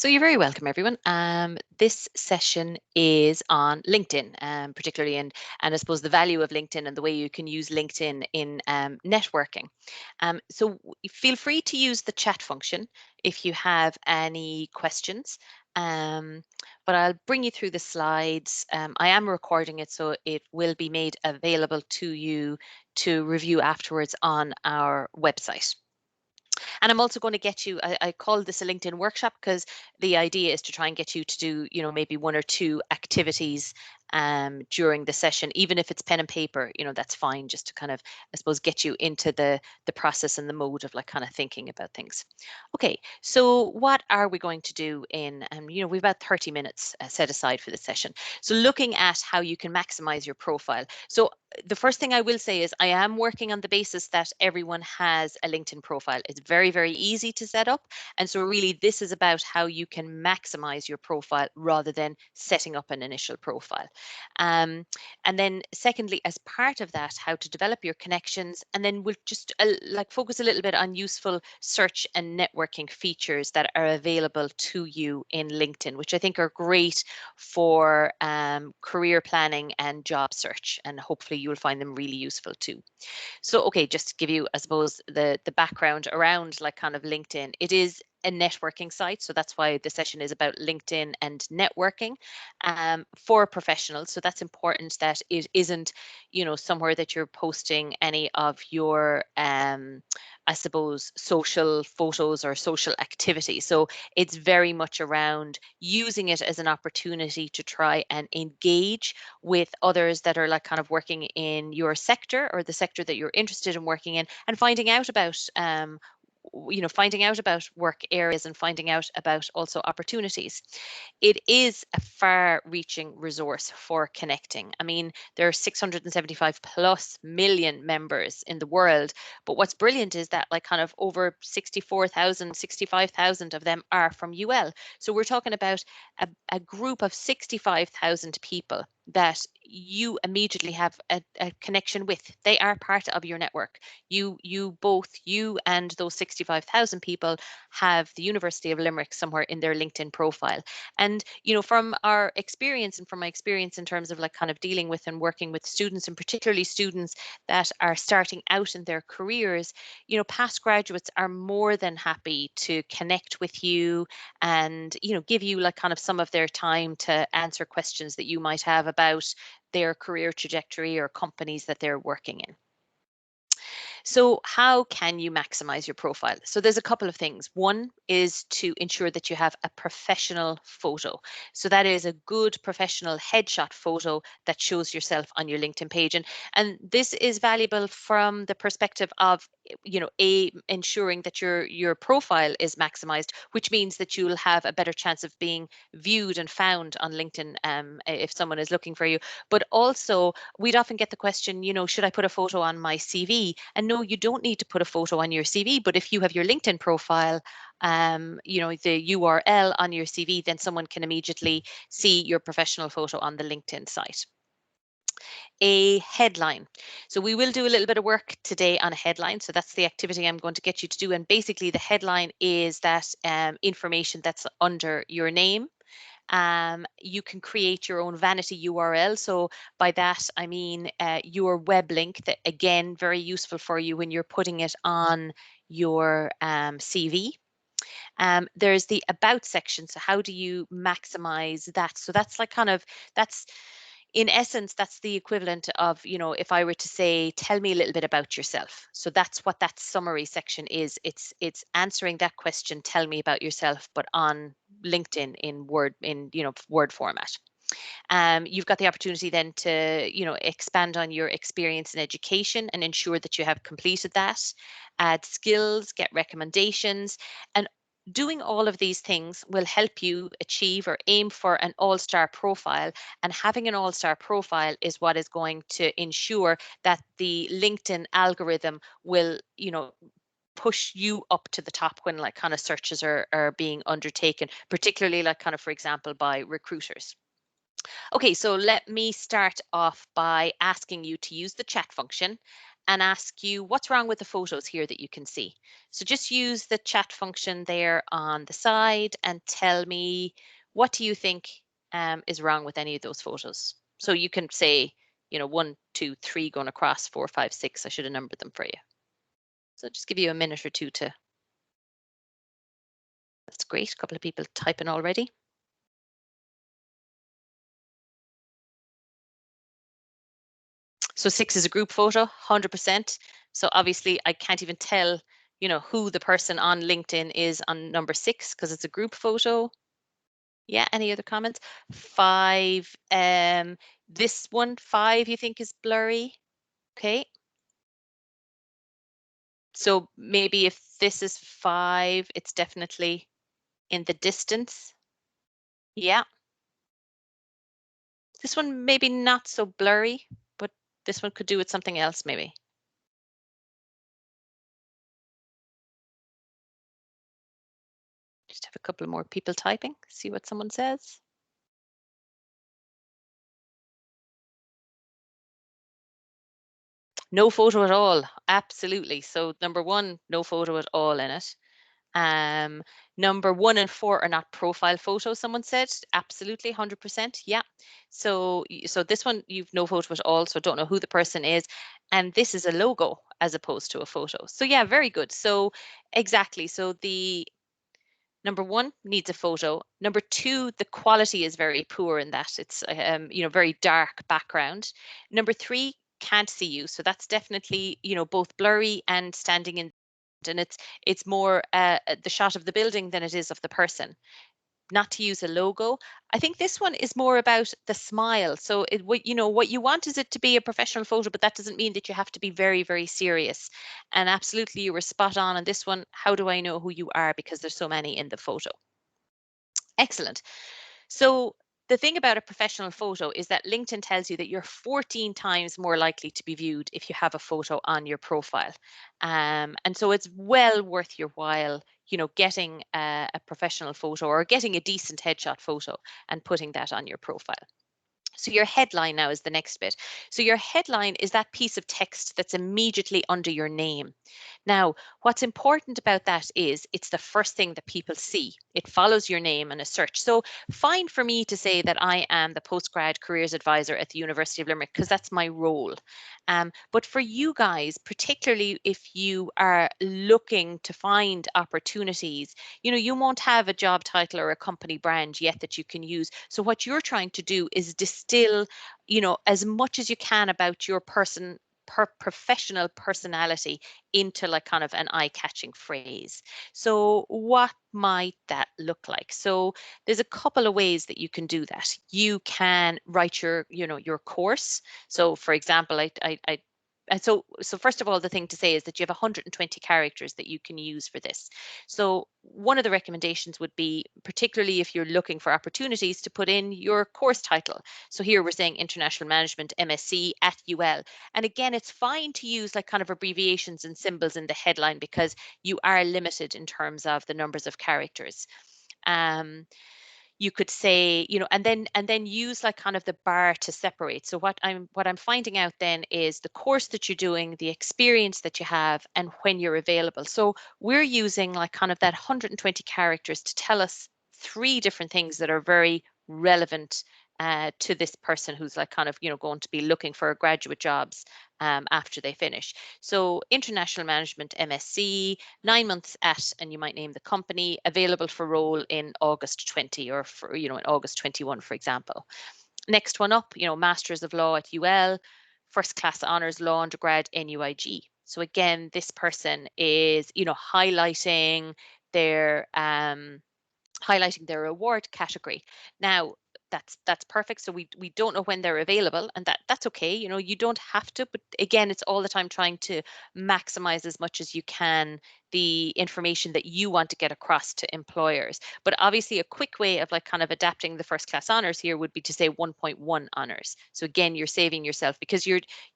So you're very welcome, everyone. This session is on LinkedIn, particularly, and I suppose the value of LinkedIn and the way you can use LinkedIn in networking. So feel free to use the chat function if you have any questions. Um, but I'll bring you through the slides. I am recording it, so it will be made available to you to review afterwards on our website. And I'm also going to get you, I call this a LinkedIn workshop because the idea is to try and get you to do, maybe one or two activities during the session, even if it's pen and paper, that's fine, just to kind of, I suppose, get you into the process and the mode of like kind of thinking about things. Okay, so what are we going to do in, we've about 30 minutes set aside for the session. So looking at how you can maximize your profile. So the first thing I will say is I am working on the basis that everyone has a LinkedIn profile. It's very, very easy to set up. And so really this is about how you can maximize your profile rather than setting up an initial profile. And then secondly, as part of that, how to develop your connections. And then we'll just like focus a little bit on useful search and networking features that are available to you in LinkedIn, which I think are great for career planning and job search. And hopefully you'll find them really useful too. So, okay, just to give you, I suppose, the background around like kind of LinkedIn, it is a networking site. So that's why the session is about LinkedIn and networking for professionals. So that's important that it isn't, somewhere that you're posting any of your, I suppose, social photos or social activity. So it's very much around using it as an opportunity to try and engage with others that are like kind of working in your sector or the sector that you're interested in working in, and finding out about finding out about work areas and finding out about also opportunities. It is a far-reaching resource for connecting. I mean, there are 675 plus million members in the world, but what's brilliant is that like kind of over 64,000, 65,000 of them are from UL. So we're talking about a group of 65,000 people that you immediately have a connection with. They are part of your network. Both you and those 65,000 people have the University of Limerick somewhere in their LinkedIn profile. And, from our experience and from my experience in terms of like kind of dealing with and working with students, and particularly students that are starting out in their careers, past graduates are more than happy to connect with you and, give you like kind of some of their time to answer questions that you might have about their career trajectory or companies that they're working in. So how can you maximize your profile? So there's a couple of things. One is to ensure that you have a professional photo. So that is a good professional headshot photo that shows yourself on your LinkedIn page. And this is valuable from the perspective of, ensuring that your profile is maximized, which means that you'll have a better chance of being viewed and found on LinkedIn if someone is looking for you. But also, we'd often get the question, should I put a photo on my CV? And no, you don't need to put a photo on your CV. But if you have your LinkedIn profile, the URL on your CV, then someone can immediately see your professional photo on the LinkedIn site. A headline. So we will do a little bit of work today on a headline. So that's the activity I'm going to get you to do. And basically the headline is that information that's under your name. You can create your own vanity URL. So by that, I mean your web link that, again, very useful for you when you're putting it on your CV. There's the about section. So how do you maximize that? So that's like kind of, that's in essence, that's the equivalent of, if I were to say, tell me a little bit about yourself. So that's what that summary section is. It's answering that question, tell me about yourself, but on LinkedIn in Word format. You've got the opportunity then to, expand on your experience in education and ensure that you have completed that, add skills, get recommendations, and doing all of these things will help you achieve or aim for an all-star profile. And having an all-star profile is what is going to ensure that the LinkedIn algorithm will, push you up to the top when like kind of searches are being undertaken, particularly like kind of, for example, by recruiters. Okay, so let me start off by asking you to use the chat function and ask you what's wrong with the photos here that you can see. So just use the chat function there on the side and tell me, what do you think is wrong with any of those photos? So you can say, 1, 2, 3 going across, 4, 5, 6. I should have numbered them for you. So just give you a minute or two to. That's great. A couple of people typing already. So 6 is a group photo, 100%. So obviously I can't even tell, who the person on LinkedIn is on number 6 because it's a group photo. Yeah, any other comments? 5, this one, 5, you think is blurry? Okay. So maybe if this is 5, it's definitely in the distance. Yeah. This one maybe not so blurry, but this one could do with something else maybe. Just have a couple more people typing, see what someone says. No photo at all, absolutely. So number 1, no photo at all in it. Number 1 and 4 are not profile photos, someone said. Absolutely, 100%. Yeah. So this one, you've no photo at all, so don't know who the person is. And this is a logo as opposed to a photo. So yeah, very good. So exactly. So the number 1 needs a photo. Number 2, the quality is very poor in that it's very dark background. Number 3, can't see you, so that's definitely both blurry and standing in, and it's more the shot of the building than it is of the person. Not to use a logo. I think this one is more about the smile. So what you want is it to be a professional photo, but that doesn't mean that you have to be very, very serious. And absolutely, you were spot on this one. How do I know who you are? Because there's so many in the photo. Excellent. So the thing about a professional photo is that LinkedIn tells you that you're 14 times more likely to be viewed if you have a photo on your profile. And so it's well worth your while, getting a professional photo or getting a decent headshot photo and putting that on your profile. So your headline now is the next bit. So your headline is that piece of text that's immediately under your name. Now, what's important about that is it's the first thing that people see. It follows your name in a search. So fine for me to say that I am the postgrad careers advisor at the University of Limerick because that's my role. But for you guys, particularly if you are looking to find opportunities, you won't have a job title or a company brand yet that you can use. So what you're trying to do is distill, as much as you can about your professional personality into like kind of an eye-catching phrase. So what might that look like? So there's a couple of ways that you can do that. You can write your course. So for example, and so first of all, the thing to say is that you have 120 characters that you can use for this. So one of the recommendations would be, particularly if you're looking for opportunities, to put in your course title. So here we're saying International Management MSc at UL. And again, it's fine to use like kind of abbreviations and symbols in the headline because you are limited in terms of the numbers of characters. You could say, and then use like kind of the bar to separate. So what I'm finding out then is the course that you're doing, the experience that you have, and when you're available. So we're using like kind of that 120 characters to tell us 3 different things that are very relevant to this person who's like kind of going to be looking for graduate jobs after they finish. So international management MSc, 9 months at, and you might name the company, available for role in August 20 or for, in August 21, for example. Next one up, Masters of Law at UL, first class honors law undergrad NUIG. So again, this person is, highlighting their award category. Now, that's perfect. So we don't know when they're available, and that's okay. You don't have to, but again, it's all the time trying to maximize as much as you can the information that you want to get across to employers. But obviously a quick way of like kind of adapting the first class honors here would be to say 1.1 honors. So again, you're saving yourself because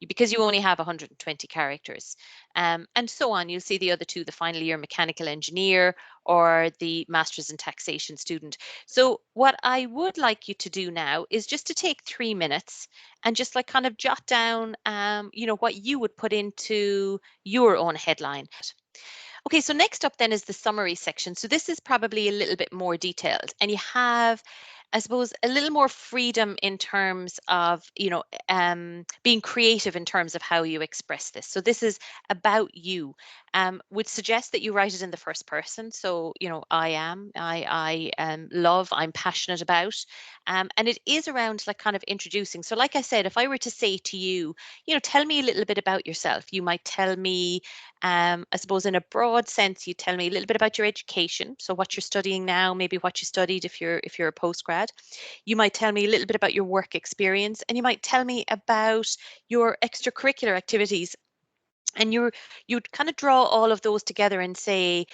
because you only have 120 characters. And so on. You'll see the other two, the final year mechanical engineer or the master's in taxation student. So what I would like you to do now is just to take 3 minutes and just like kind of jot down, what you would put into your own headline. Okay, so next up then is the summary section. So this is probably a little bit more detailed, and you have, I suppose, a little more freedom in terms of, being creative in terms of how you express this. So this is about you. Would suggest that you write it in the first person. So, I am, love, I'm passionate about. And it is around like kind of introducing. So like I said, if I were to say to you, tell me a little bit about yourself, you might tell me, I suppose in a broad sense, you tell me a little bit about your education. So what you're studying now, maybe what you studied if you're a postgrad. You might tell me a little bit about your work experience, and you might tell me about your extracurricular activities. And you'd kind of draw all of those together and say,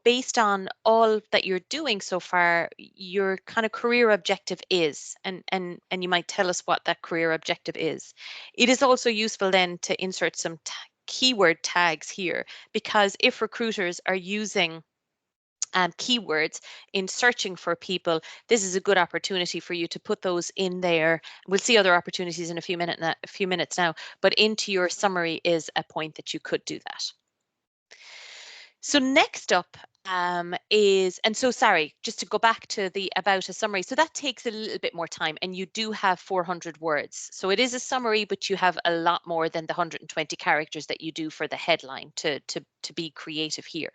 based on all that you're doing so far, your kind of career objective is, and you might tell us what that career objective is. It is also useful then to insert some keyword tags here, because if recruiters are using keywords in searching for people, this is a good opportunity for you to put those in there. We'll see other opportunities in a few minutes now, but into your summary is a point that you could do that. So next up and so sorry, just to go back to the about a summary. So that takes a little bit more time, and you do have 400 words. So it is a summary, but you have a lot more than the 120 characters that you do for the headline to be creative here.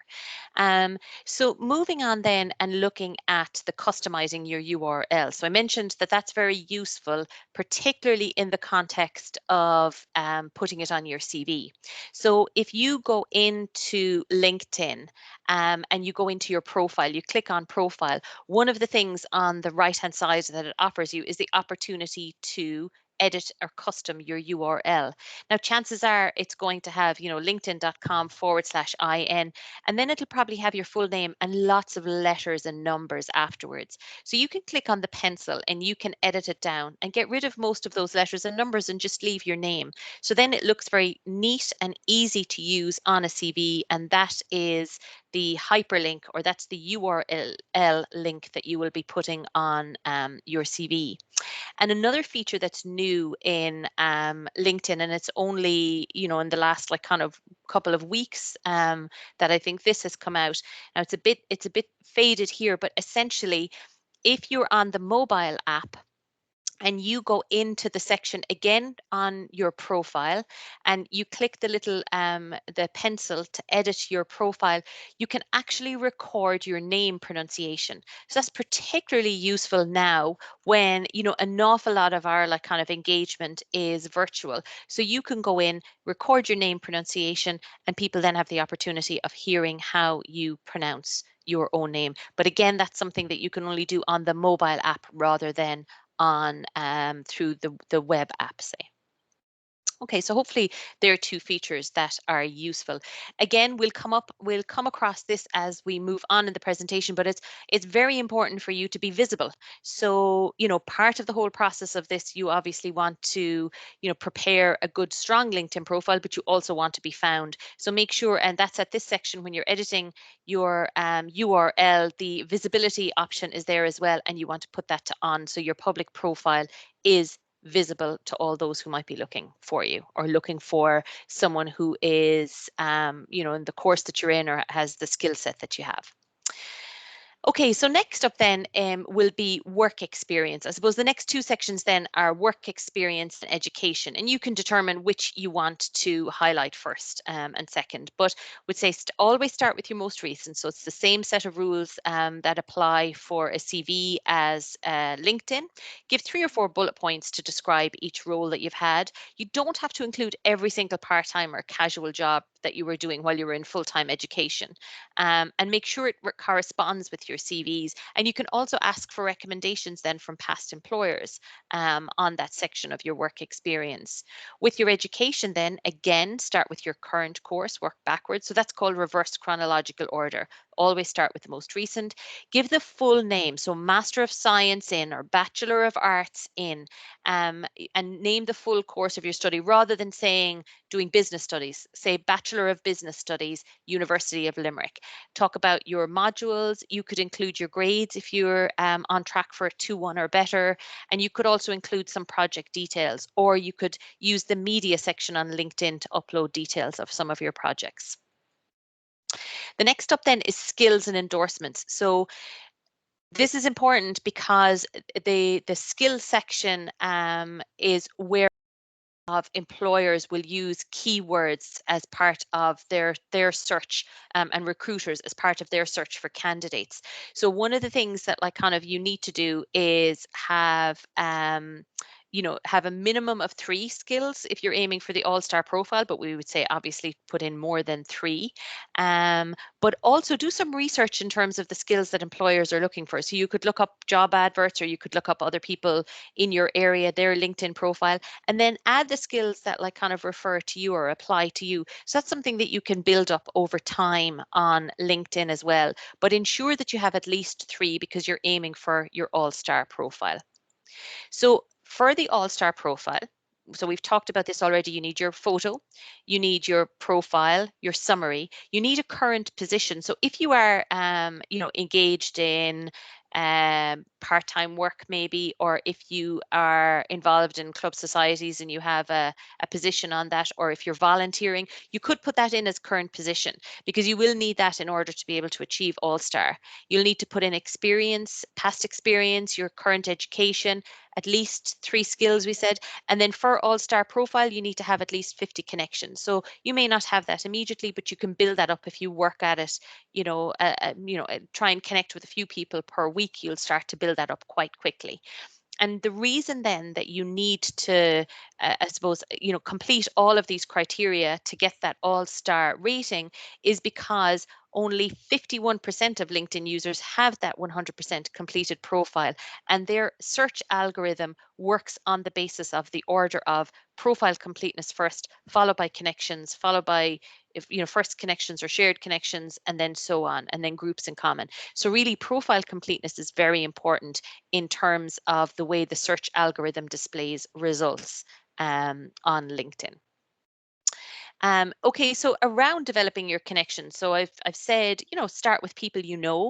So moving on then and looking at the customizing your URL. So I mentioned that that's very useful, particularly in the context of putting it on your CV. So if you go into LinkedIn and you go into your profile, you click on profile, one of the things on the right-hand side that it offers you is the opportunity to edit or custom your URL. Now, chances are it's going to have, linkedin.com/IN, and then it'll probably have your full name and lots of letters and numbers afterwards. So you can click on the pencil and you can edit it down and get rid of most of those letters and numbers and just leave your name. So then it looks very neat and easy to use on a CV, and that is the hyperlink, or that's the URL link that you will be putting on your CV. And another feature that's new in LinkedIn, and it's only, in the last like kind of couple of weeks that I think this has come out. Now it's a bit faded here, but essentially, if you're on the mobile app and you go into the section again on your profile and you click the little the pencil to edit your profile, you can actually record your name pronunciation. So that's particularly useful now when an awful lot of our like kind of engagement is virtual. So you can go in, record your name pronunciation, and people then have the opportunity of hearing how you pronounce your own name. But again, that's something that you can only do on the mobile app rather than on through the web app, say. Okay, so hopefully there are two features that are useful. Again, we'll come across this as we move on in the presentation, but it's very important for you to be visible. So, part of the whole process of this, you obviously want to, prepare a good, strong LinkedIn profile, but you also want to be found. So make sure, and that's at this section when you're editing your URL, the visibility option is there as well, and you want to put that to on so your public profile is visible to all those who might be looking for you or looking for someone who is, in the course that you're in or has the skill set that you have. Okay, so next up then will be work experience. I suppose the next two sections then are work experience and education, and you can determine which you want to highlight first and second, but would say always start with your most recent. So it's the same set of rules that apply for a CV as LinkedIn. Give 3 or 4 bullet points to describe each role that you've had. You don't have to include every single part-time or casual job that you were doing while you were in full-time education, and make sure it corresponds with your CVs. And you can also ask for recommendations then from past employers on that section of your work experience. With your education then, again, start with your current course, work backwards. So that's called reverse chronological order. Always start with the most recent. Give the full name, so Master of Science in or Bachelor of Arts in, and name the full course of your study rather than saying doing business studies. Say Bachelor of Business Studies, University of Limerick. Talk about your modules. You could include your grades if you're on track for a 2-1 or better, and you could also include some project details, or you could use the media section on LinkedIn to upload details of some of your projects. The next up then is skills and endorsements. So this is important because the skills section is where of employers will use keywords as part of their search, and recruiters as part of their search for candidates. So one of the things that like kind of you need to do is have have a minimum of 3 skills if you're aiming for the all-star profile, but we would say obviously put in more than 3. But also do some research in terms of the skills that employers are looking for. So you could look up job adverts, or you could look up other people in your area, their LinkedIn profile, and then add the skills that like kind of refer to you or apply to you. So that's something that you can build up over time on LinkedIn as well, but ensure that you have at least 3 because you're aiming for your all-star profile. So for the all-star profile, so we've talked about this already, you need your photo, you need your profile, your summary, you need a current position. So if you are engaged in part-time work maybe, or if you are involved in club societies and you have a position on that, or if you're volunteering, you could put that in as current position because you will need that in order to be able to achieve all-star. You'll need to put in experience, past experience, your current education, at least 3 skills we said, and then for all-star profile you need to have at least 50 connections. So you may not have that immediately, but you can build that up if you work at it, try and connect with a few people per week. You'll start to build that up quite quickly. And the reason then that you need to, I suppose, complete all of these criteria to get that all-star rating is because only 51% of LinkedIn users have that 100% completed profile, and their search algorithm works on the basis of the order of profile completeness first, followed by connections, followed by first connections or shared connections, and then so on, and then groups in common. So really profile completeness is very important in terms of the way the search algorithm displays results on LinkedIn. Okay, so around developing your connection. So I've said, start with people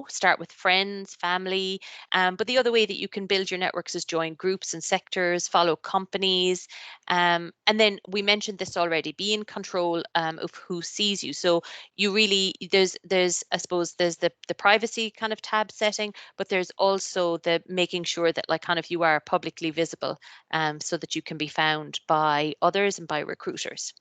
start with friends, family. But the other way that you can build your networks is join groups and sectors, follow companies. And then we mentioned this already, be in control of who sees you. So you really, there's I suppose there's the privacy kind of tab setting, but there's also the making sure that like kind of you are publicly visible, so that you can be found by others and by recruiters.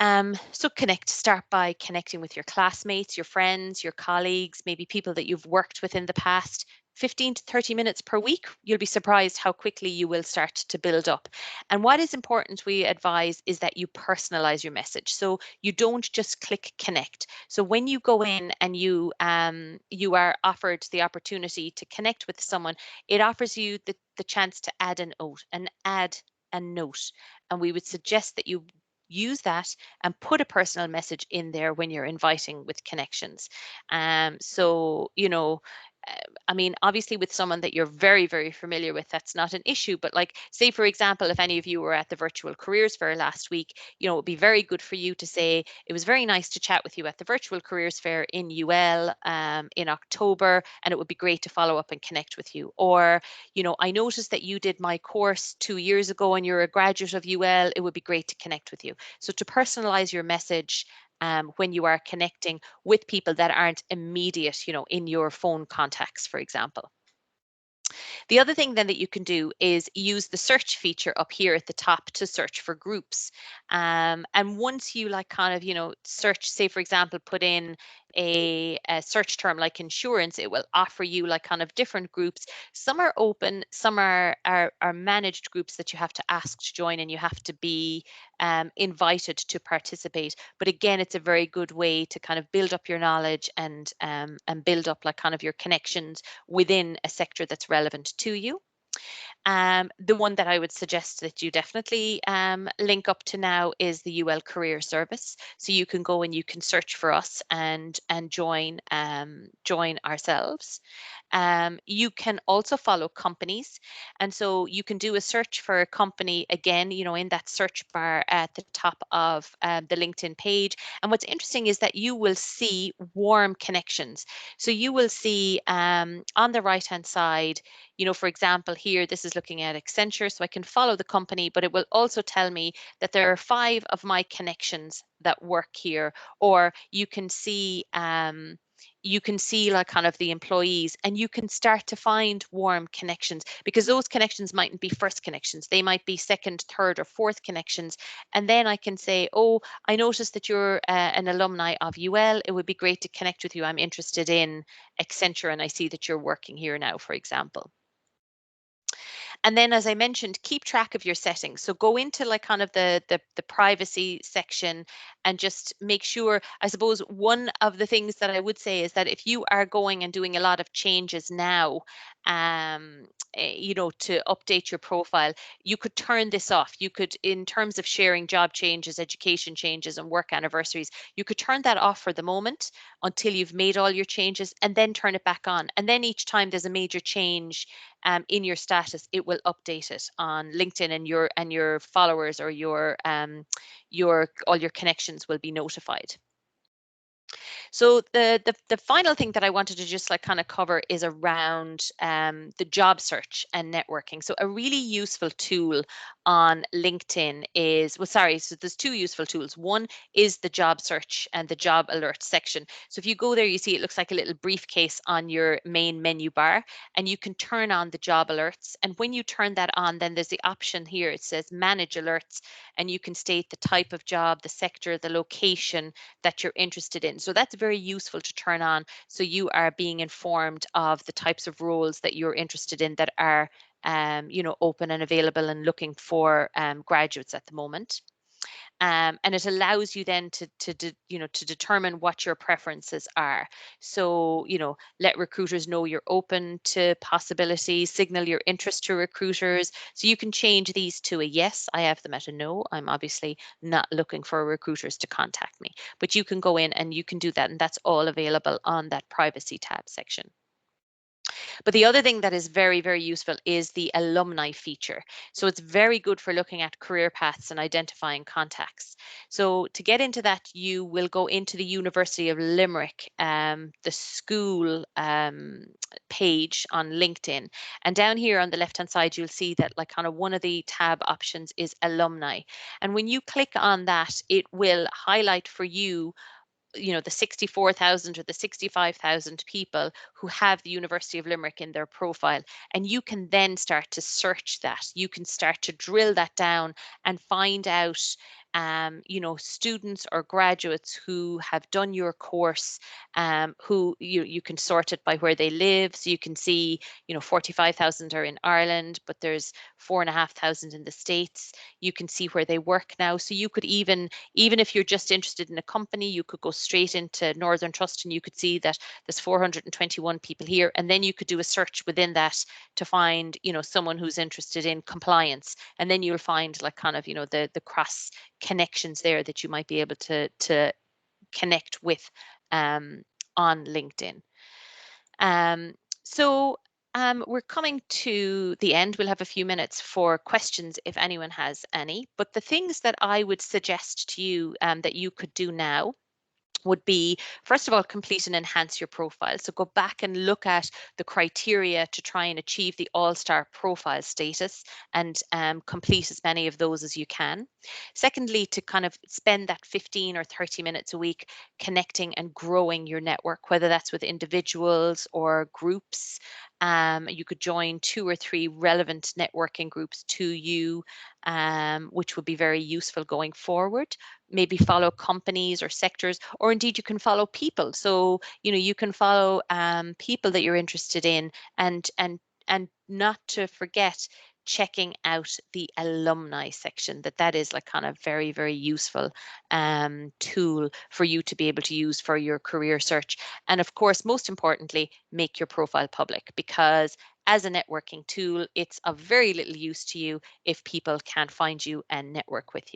So start by connecting with your classmates, your friends, your colleagues, maybe people that you've worked with in the past. 15 to 30 minutes per week, you'll be surprised how quickly you will start to build up. And what is important, we advise, is that you personalize your message. So you don't just click connect. So when you go in and you are offered the opportunity to connect with someone, it offers you the chance to add a note. And we would suggest that you use that and put a personal message in there when you're inviting with connections. So, I mean, obviously with someone that you're very, very familiar with, that's not an issue. But like, say, for example, if any of you were at the Virtual Careers Fair last week, it would be very good for you to say, it was very nice to chat with you at the Virtual Careers Fair in UL in October, and it would be great to follow up and connect with you. Or, I noticed that you did my course 2 years ago and you're a graduate of UL, it would be great to connect with you. So to personalize your message when you are connecting with people that aren't immediate, in your phone contacts, for example. The other thing then that you can do is use the search feature up here at the top to search for groups. And once you like kind of, search, say, for example, put in a search term like insurance, it will offer you like kind of different groups. Some are open, some are managed groups that you have to ask to join, and you have to be invited to participate. But again, it's a very good way to kind of build up your knowledge and build up like kind of your connections within a sector that's relevant to you. The one that I would suggest that you definitely link up to now is the UL Career Service. So you can go and you can search for us and join ourselves. You can also follow companies, and so you can do a search for a company again, in that search bar at the top of the LinkedIn page. And what's interesting is that you will see warm connections. So you will see on the right hand side, for example, here, this is looking at Accenture, so I can follow the company, but it will also tell me that there are 5 of my connections that work here. Or you can see like kind of the employees, and you can start to find warm connections, because those connections mightn't be first connections, they might be second, third, or fourth connections. And then I can say, oh, I noticed that you're an alumni of UL, it would be great to connect with you, I'm interested in Accenture, and I see that you're working here now, for example. And then, as I mentioned, keep track of your settings. So go into like kind of the privacy section and just make sure. I suppose one of the things that I would say is that if you are going and doing a lot of changes now, to update your profile, you could turn this off. You could, in terms of sharing job changes, education changes, and work anniversaries, you could turn that off for the moment until you've made all your changes, and then turn it back on. And then each time there's a major change in your status, it will update it on LinkedIn, and your followers or your all your connections will be notified. So the final thing that I wanted to just like kind of cover is around the job search and networking. So a really useful tool on LinkedIn is, so there's 2 useful tools. One is the job search and the job alert section. So if you go there, you see it looks like a little briefcase on your main menu bar, and you can turn on the job alerts. And when you turn that on, then there's the option here. It says manage alerts, and you can state the type of job, the sector, the location that you're interested in. So that's very useful to turn on, so you are being informed of the types of roles that you're interested in that are open and available and looking for graduates at the moment. And it allows you then to determine what your preferences are. So let recruiters know you're open to possibilities, signal your interest to recruiters. So you can change these to a yes, I have them, at a no, I'm obviously not looking for recruiters to contact me. But you can go in and you can do that, and that's all available on that privacy tab section. But the other thing that is very, very useful is the alumni feature. So it's very good for looking at career paths and identifying contacts. So to get into that, you will go into the University of Limerick, the school page on LinkedIn. And down here on the left-hand side, you'll see that like kind of one of the tab options is alumni. And when you click on that, it will highlight for you the 64,000 or the 65,000 people who have the University of Limerick in their profile. And you can then start to search that. You can start to drill that down and find out students or graduates who have done your course, who you can sort it by where they live. So you can see 45,000 are in Ireland, but there's 4,500 in the States. You can see where they work now. So you could even if you're just interested in a company, you could go straight into Northern Trust, and you could see that there's 421 people here. And then you could do a search within that to find someone who's interested in compliance, and then you'll find like kind of the cross connections there that you might be able to connect with on LinkedIn. So we're coming to the end. We'll have a few minutes for questions if anyone has any. But the things that I would suggest to you that you could do now would be, first of all, complete and enhance your profile. So go back and look at the criteria to try and achieve the all-star profile status, and complete as many of those as you can. Secondly, to kind of spend that 15 or 30 minutes a week connecting and growing your network, whether that's with individuals or groups. You could join 2 or 3 relevant networking groups to you. which would be very useful going forward. Maybe follow companies or sectors, or indeed you can follow people. So, you can follow people that you're interested in, and not to forget checking out the alumni section. That is like kind of very, very useful tool for you to be able to use for your career search. And of course, most importantly, make your profile public, because as a networking tool, it's of very little use to you if people can't find you and network with you.